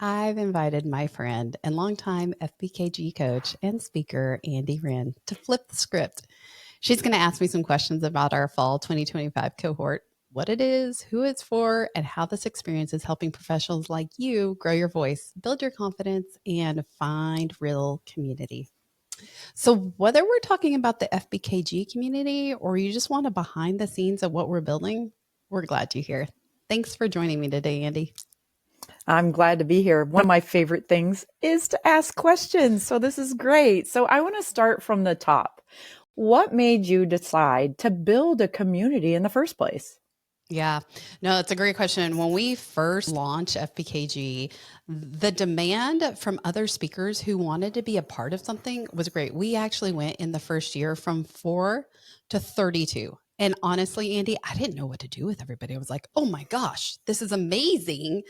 I've invited my friend and longtime FBKG coach and speaker, Andi Wrenn, to flip the script. She's going to ask me some questions about our fall 2025 cohort, what it is, who it's for, and how this experience is helping professionals like you grow your voice, build your confidence, and find real community. So, whether we're talking about the FBKG community or you just want a behind the scenes of what we're building, we're glad you're here. Thanks for joining me today, Andi. I'm glad to be here. One of my favorite things is to ask questions. So this is great. So I want to start from the top. What made you decide to build a community in the first place? Yeah, no, it's a great question. When we first launched FBKG, the demand from other speakers who wanted to be a part of something was great. We actually went in the first year from 4 to 32. And honestly, Andi, I didn't know what to do with everybody. I was like, oh my gosh, this is amazing.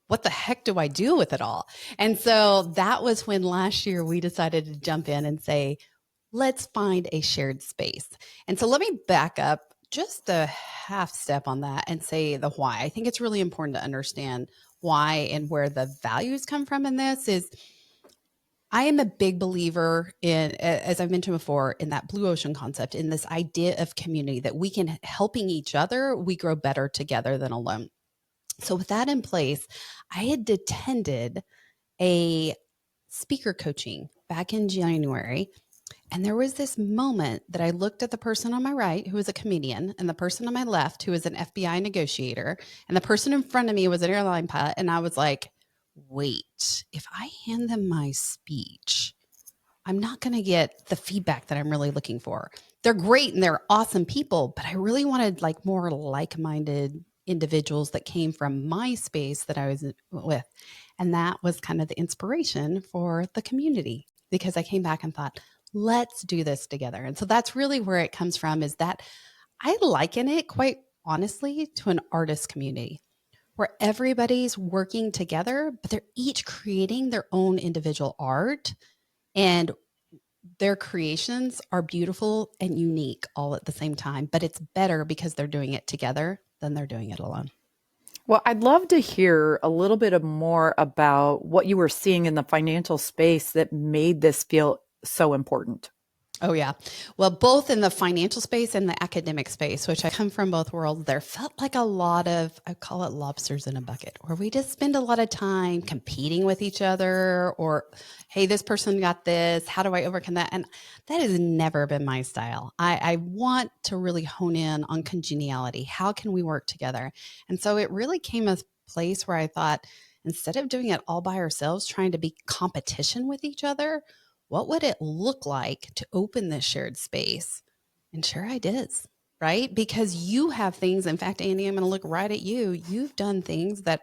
What the heck do I do with it all? And so that was when last year we decided to jump in and say, let's find a shared space. And so let me back up just a half step on that and say the why. I think it's really important to understand why and where the values come from in this is I am a big believer in, as I've mentioned before, in that blue ocean concept, in this idea of community that we can helping each other, we grow better together than alone. So with that in place, I had attended a speaker coaching back in January. And there was this moment that I looked at the person on my right, who was a comedian, and the person on my left, who was an FBI negotiator, and the person in front of me was an airline pilot. And I was like, wait, if I hand them my speech, I'm not going to get the feedback that I'm really looking for. They're great and they're awesome people, but I really wanted like more like-minded individuals that came from my space that I was with. And that was kind of the inspiration for the community because I came back and thought, let's do this together. And so that's really where it comes from is that I liken it quite honestly to an artist community where everybody's working together, but they're each creating their own individual art and their creations are beautiful and unique all at the same time, but it's better because they're doing it together than they're doing it alone. Well, I'd love to hear a little bit more about what you were seeing in the financial space that made this feel so important. Oh, yeah. Well, both in the financial space and the academic space, which I come from both worlds, there felt like a lot of, I call it lobsters in a bucket, where we just spend a lot of time competing with each other or, hey, this person got this. How do I overcome that? And that has never been my style. I want to really hone in on congeniality. How can we work together? And so it really came a place where I thought, instead of doing it all by ourselves, trying to be competition with each other, what would it look like to open this shared space? And share ideas, right? Because you have things. In fact, Andi, I'm going to look right at you. You've done things that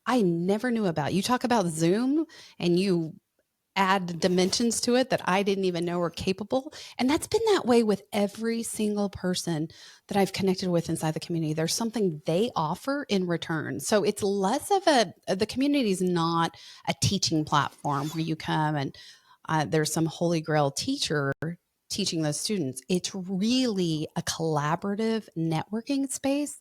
I never knew about. You talk about Zoom and you add dimensions to it that I didn't even know were capable. And that's been that way with every single person that I've connected with inside the community. There's something they offer in return. So it's less of the community is not a teaching platform where you come and there's some holy grail teacher teaching those students. It's really a collaborative networking space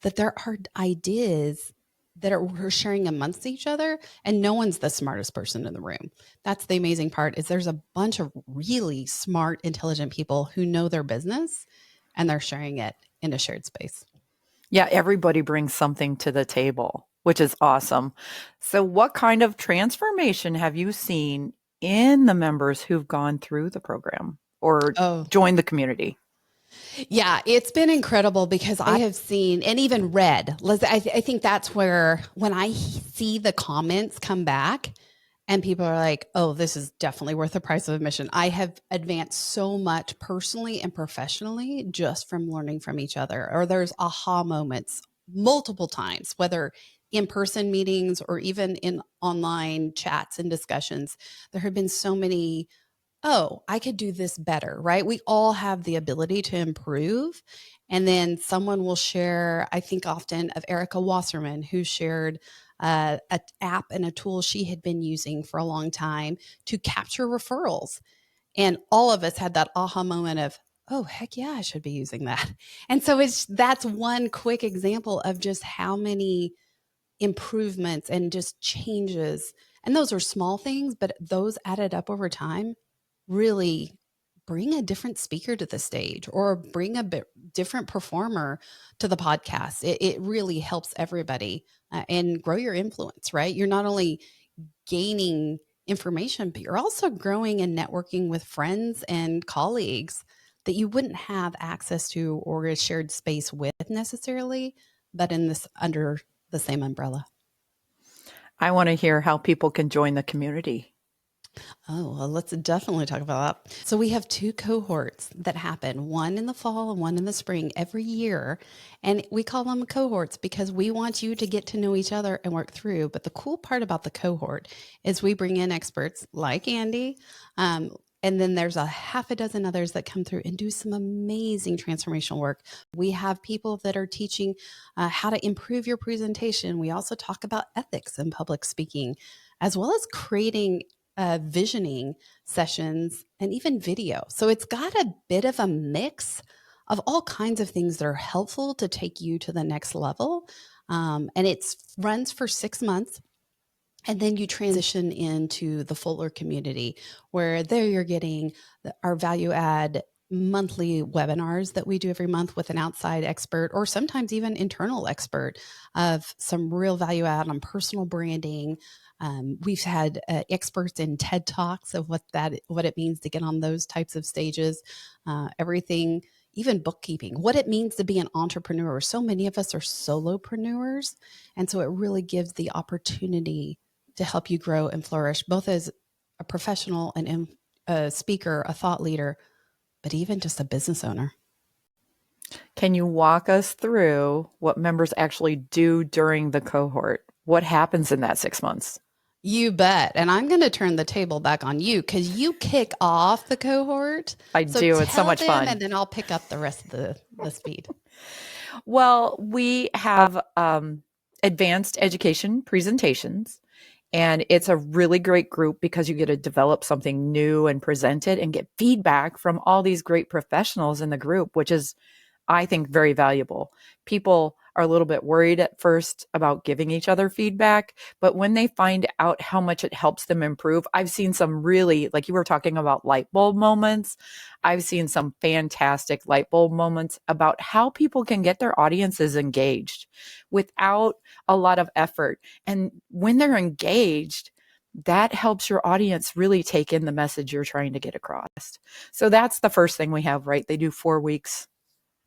that there are ideas that we're sharing amongst each other, and no one's the smartest person in the room. That's the amazing part is there's a bunch of really smart, intelligent people who know their business and they're sharing it in a shared space. Yeah, everybody brings something to the table, which is awesome. So what kind of transformation have you seen in the members who've gone through the program or joined the community? Yeah, it's been incredible because I have seen and even read. I think that's where when I see the comments come back and people are like, oh, this is definitely worth the price of admission. I have advanced so much personally and professionally just from learning from each other. Or there's aha moments multiple times, whether in-person meetings or even in online chats and discussions. There have been so many, oh, I could do this better, right? We all have the ability to improve. And then someone will share, I think often of Erica Wasserman, who shared an app and a tool she had been using for a long time to capture referrals. And all of us had that aha moment of, oh, heck yeah, I should be using that. And so that's one quick example of just how many improvements and just changes. And those are small things, but those added up over time really bring a different speaker to the stage or bring a bit different performer to the podcast. It really helps everybody and grow your influence, right? You're not only gaining information, but you're also growing and networking with friends and colleagues that you wouldn't have access to or a shared space with necessarily, but in this under the same umbrella. I want to hear how people can join the community. Oh, well, let's definitely talk about that. So we have 2 cohorts that happen, one in the fall and one in the spring every year. And we call them cohorts because we want you to get to know each other and work through. But the cool part about the cohort is we bring in experts like Andi. And then there's a half a dozen others that come through and do some amazing transformational work. We have people that are teaching how to improve your presentation. We also talk about ethics in public speaking, as well as creating visioning sessions and even video. So it's got a bit of a mix of all kinds of things that are helpful to take you to the next level. And it runs for 6 months. And then you transition into the fuller community where there you're getting our value add monthly webinars that we do every month with an outside expert or sometimes even internal expert of some real value add on personal branding. We've had experts in TED Talks of what it means to get on those types of stages, everything, even bookkeeping, what it means to be an entrepreneur. So many of us are solopreneurs. And so it really gives the opportunity to help you grow and flourish, both as a professional and a speaker, a thought leader, but even just a business owner. Can you walk us through what members actually do during the cohort? What happens in that 6 months? You bet. And I'm going to turn the table back on you because you kick off the cohort. I do. It's so much fun. And then I'll pick up the rest of the speed. Well, we have advanced education presentations. And it's a really great group because you get to develop something new and present it and get feedback from all these great professionals in the group, which is, I think, very valuable. People are a little bit worried at first about giving each other feedback, but when they find out how much it helps them improve, I've seen some really, like you were talking about light bulb moments. I've seen some fantastic light bulb moments about how people can get their audiences engaged without a lot of effort. And when they're engaged, that helps your audience really take in the message you're trying to get across. So that's the first thing we have, right? They do 4 weeks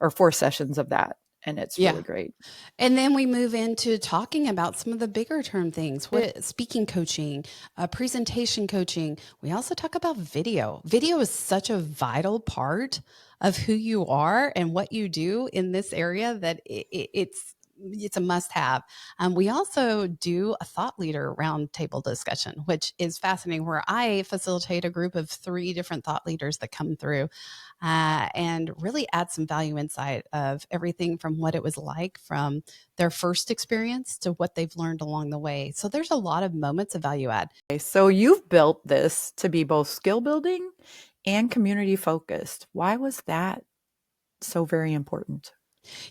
or 4 sessions of that. And it's really great. And then we move into talking about some of the bigger term things, speaking coaching, presentation coaching. We also talk about video. Video is such a vital part of who you are and what you do in this area that it's a must-have. We also do a thought leader roundtable discussion, which is fascinating, where I facilitate a group of 3 different thought leaders that come through and really add some value insight of everything from what it was like from their first experience to what they've learned along the way. So there's a lot of moments of value add. So you've built this to be both skill building and community focused. Why was that so very important?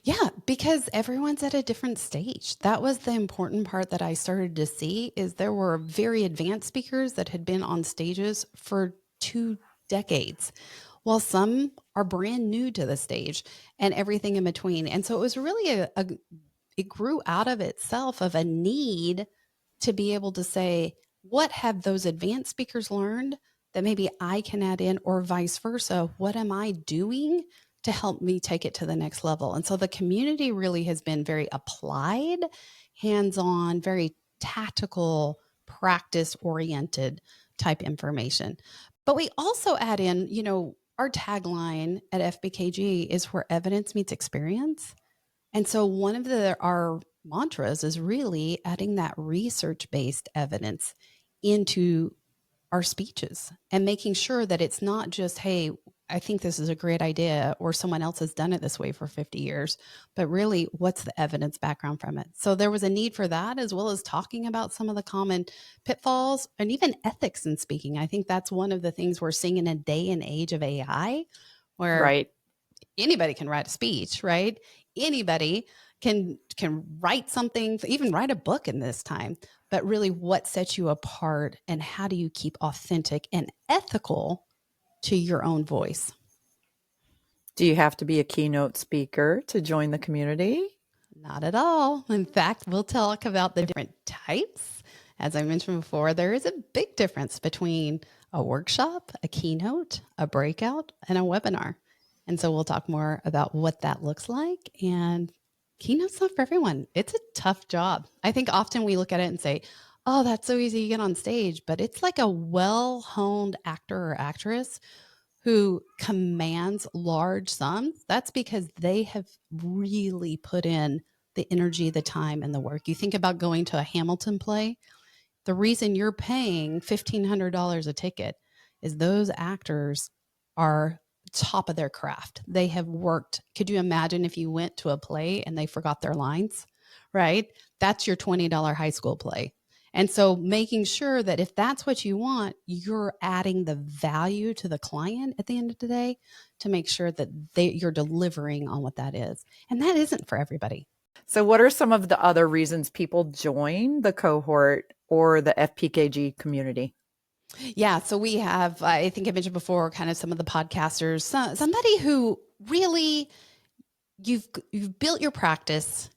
Yeah, because everyone's at a different stage. That was the important part that I started to see is there were very advanced speakers that had been on stages for 2 decades, while some are brand new to the stage and everything in between. And so it was really it grew out of itself of a need to be able to say, what have those advanced speakers learned that maybe I can add in, or vice versa? What am I doing to help me take it to the next level? And so the community really has been very applied, hands-on, very tactical, practice-oriented type information. But we also add in, our tagline at FBKG is where evidence meets experience. And so one of our mantras is really adding that research-based evidence into our speeches and making sure that it's not just, hey, I think this is a great idea, or someone else has done it this way for 50 years, but really what's the evidence background from it? So there was a need for that, as well as talking about some of the common pitfalls and even ethics in speaking. I think that's one of the things we're seeing in a day and age of AI, where anybody can write a speech, right? Anybody can write something, even write a book in this time, but really what sets you apart and how do you keep authentic and ethical to your own voice? Do you have to be a keynote speaker to join the community? Not at all. In fact, we'll talk about the different types. As I mentioned before, there is a big difference between a workshop, a keynote, a breakout, and a webinar. And so we'll talk more about what that looks like. And keynote's not for everyone. It's a tough job. I think often we look at it and say, oh, that's so easy to get on stage, but it's like a well-honed actor or actress who commands large sums. That's because they have really put in the energy, the time, and the work. You think about going to a Hamilton play. The reason you're paying $1,500 a ticket is those actors are top of their craft. They have worked. Could you imagine if you went to a play and they forgot their lines, right? That's your $20 high school play. And so making sure that if that's what you want, you're adding the value to the client at the end of the day to make sure that you're delivering on what that is. And that isn't for everybody. So what are some of the other reasons people join the cohort or the FPKG community? Yeah. So we have, I think I mentioned before, kind of some of the podcasters, somebody who really you've built your practice,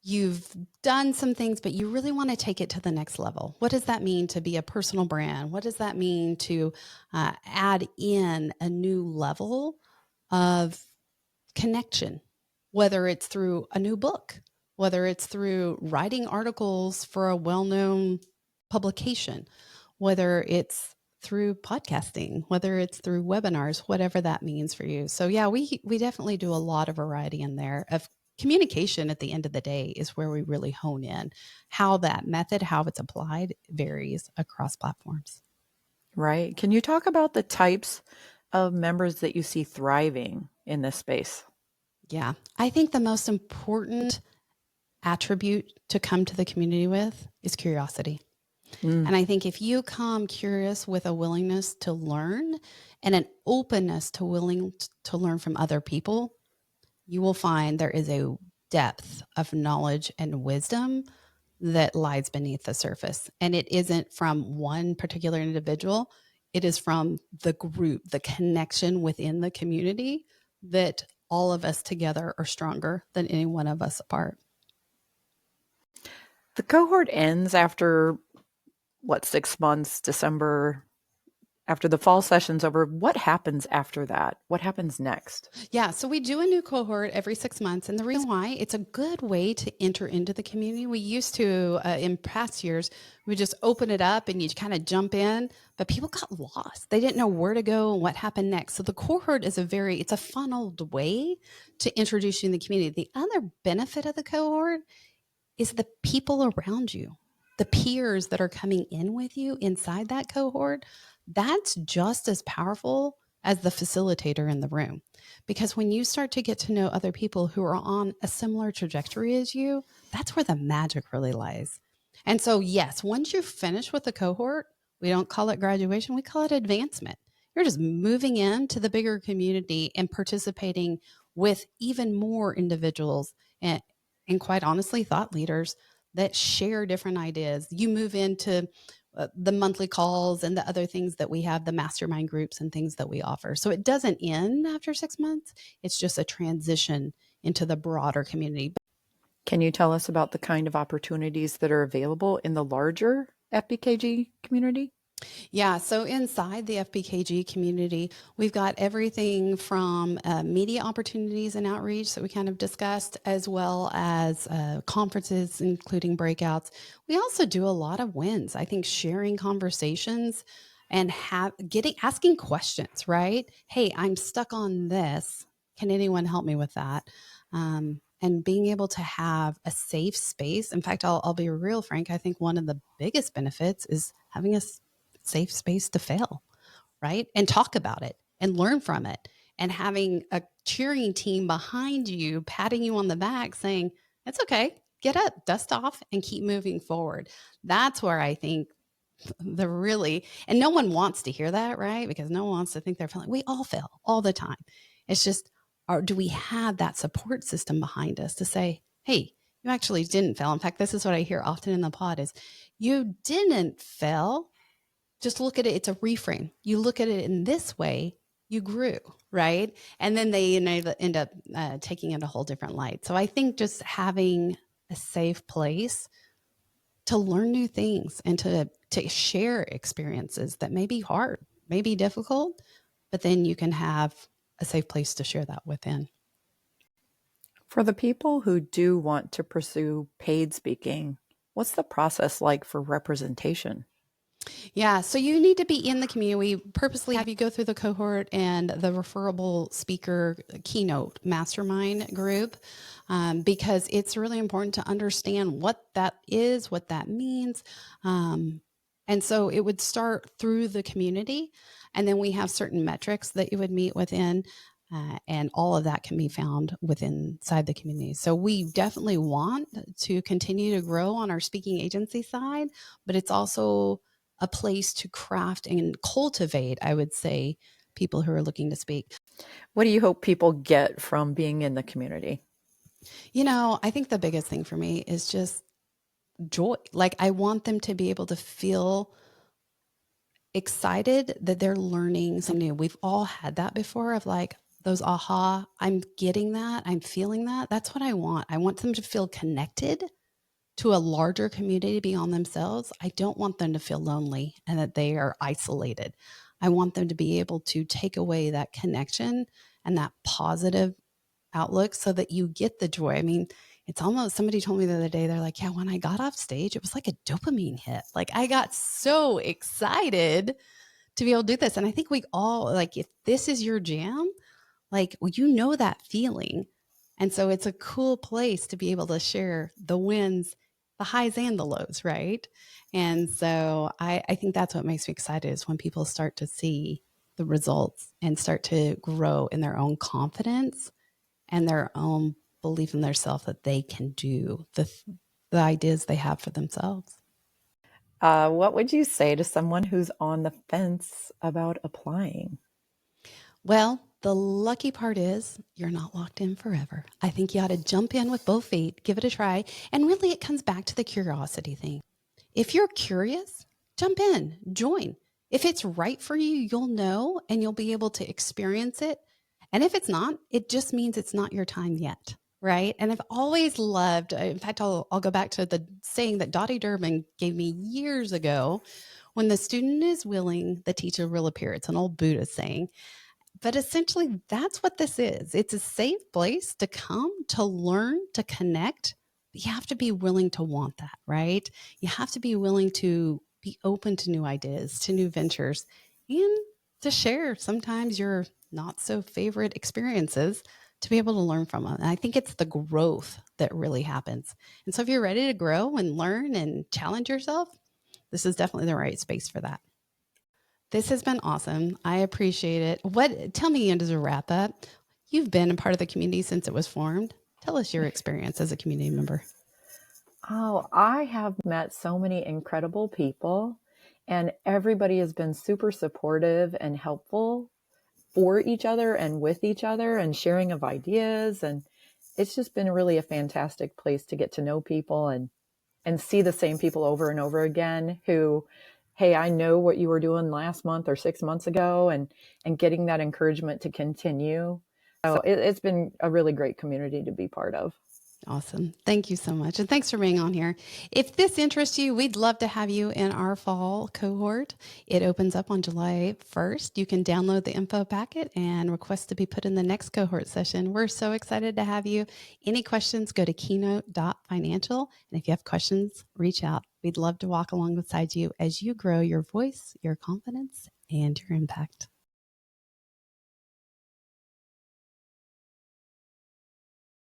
you've done some things, but you really want to take it to the next level. What does that mean to be a personal brand? What does that mean to add in a new level of connection, whether it's through a new book, whether it's through writing articles for a well-known publication, whether it's through podcasting, whether it's through webinars, whatever that means for you. So yeah, we definitely do a lot of variety in there. Of communication at the end of the day is where we really hone in. How that method, how it's applied varies across platforms. Right. Can you talk about the types of members that you see thriving in this space? Yeah, I think the most important attribute to come to the community with is curiosity. And I think if you come curious with a willingness to learn and an openness to willing to learn from other people, you will find there is a depth of knowledge and wisdom that lies beneath the surface. And it isn't from one particular individual. It is from the group, the connection within the community, that all of us together are stronger than any one of us apart. The cohort ends after 6 months, December, after the fall session's over. What happens after that? What happens next? Yeah, so we do a new cohort every 6 months. And the reason why, it's a good way to enter into the community. We used to, in past years, we just open it up and you kind of jump in, but people got lost. They didn't know where to go and what happened next. So the cohort is it's a funneled way to introduce you in the community. The other benefit of the cohort is the people around you, the peers that are coming in with you inside that cohort. That's just as powerful as the facilitator in the room. Because when you start to get to know other people who are on a similar trajectory as you, that's where the magic really lies. And so, yes, once you finish with the cohort, we don't call it graduation, we call it advancement. You're just moving into the bigger community and participating with even more individuals and quite honestly, thought leaders that share different ideas. You move into the monthly calls and the other things that we have, the mastermind groups and things that we offer. So it doesn't end after 6 months. It's just a transition into the broader community. Can you tell us about the kind of opportunities that are available in the larger FBKG community? Yeah, so inside the FBKG community, we've got everything from media opportunities and outreach that we kind of discussed, as well as conferences, including breakouts. We also do a lot of wins. I think sharing conversations and asking questions, right? Hey, I'm stuck on this. Can anyone help me with that? And being able to have a safe space. In fact, I'll be real frank. I think one of the biggest benefits is having a safe space to fail, right? And talk about it and learn from it, and having a cheering team behind you, patting you on the back saying, it's okay, get up, dust off, and keep moving forward. That's where I think and no one wants to hear that, right? Because no one wants to think they're failing. We all fail all the time. It's just, do we have that support system behind us to say, hey, you actually didn't fail. In fact, this is what I hear often in the pod is, you didn't fail. Just look at it. It's a reframe. You look at it in this way, you grew, right? And then they end up taking it a whole different light. So I think just having a safe place to learn new things and to share experiences that may be hard, may be difficult, but then you can have a safe place to share that within. For the people who do want to pursue paid speaking, what's the process like for representation? Yeah, so you need to be in the community. We purposely have you go through the cohort and the referable speaker keynote mastermind group, because it's really important to understand what that is, what that means. And so it would start through the community, and then we have certain metrics that you would meet within. And all of that can be found inside the community. So we definitely want to continue to grow on our speaking agency side, but it's also a place to craft and cultivate, I would say, people who are looking to speak. What do you hope people get from being in the community? I think the biggest thing for me is just joy. Like, I want them to be able to feel excited that they're learning something new. We've all had that before of like those aha, I'm getting that, I'm feeling that. That's what I want. I want them to feel connected to a larger community beyond themselves. I don't want them to feel lonely and that they are isolated. I want them to be able to take away that connection and that positive outlook so that you get the joy. I mean, it's almost, somebody told me the other day, they're like, yeah, when I got off stage, it was like a dopamine hit. Like, I got so excited to be able to do this. And I think we all, like, if this is your jam, like, well, that feeling. And so it's a cool place to be able to share the wins, the highs and the lows, right? And so I think that's what makes me excited is when people start to see the results and start to grow in their own confidence and their own belief in themselves that they can do the ideas they have for themselves. What would you say to someone who's on the fence about applying? Well, the lucky part is you're not locked in forever. I think you ought to jump in with both feet, give it a try. And really, it comes back to the curiosity thing. If you're curious, jump in, join. If it's right for you, you'll know and you'll be able to experience it. And if it's not, it just means it's not your time yet. Right. And I've always loved, in fact, I'll go back to the saying that Dottie Durbin gave me years ago: when the student is willing, the teacher will appear. It's an old Buddha saying. But essentially, that's what this is. It's a safe place to come, to learn, to connect. But you have to be willing to want that, right? You have to be willing to be open to new ideas, to new ventures, and to share sometimes your not so favorite experiences to be able to learn from them. And I think it's the growth that really happens. And so if you're ready to grow and learn and challenge yourself, this is definitely the right space for that. This has been awesome. I appreciate it. Tell me, and as a wrap up, you've been a part of the community since it was formed. Tell us your experience as a community member. Oh, I have met so many incredible people, and everybody has been super supportive and helpful for each other and with each other and sharing of ideas. And it's just been really a fantastic place to get to know people and see the same people over and over again who, hey, I know what you were doing last month or 6 months ago, and getting that encouragement to continue. So it's been a really great community to be part of. Awesome. Thank you so much. And thanks for being on here. If this interests you, we'd love to have you in our fall cohort. It opens up on July 1st. You can download the info packet and request to be put in the next cohort session. We're so excited to have you. Any questions, go to keynote.financial. And if you have questions, reach out. We'd love to walk alongside you as you grow your voice, your confidence, and your impact.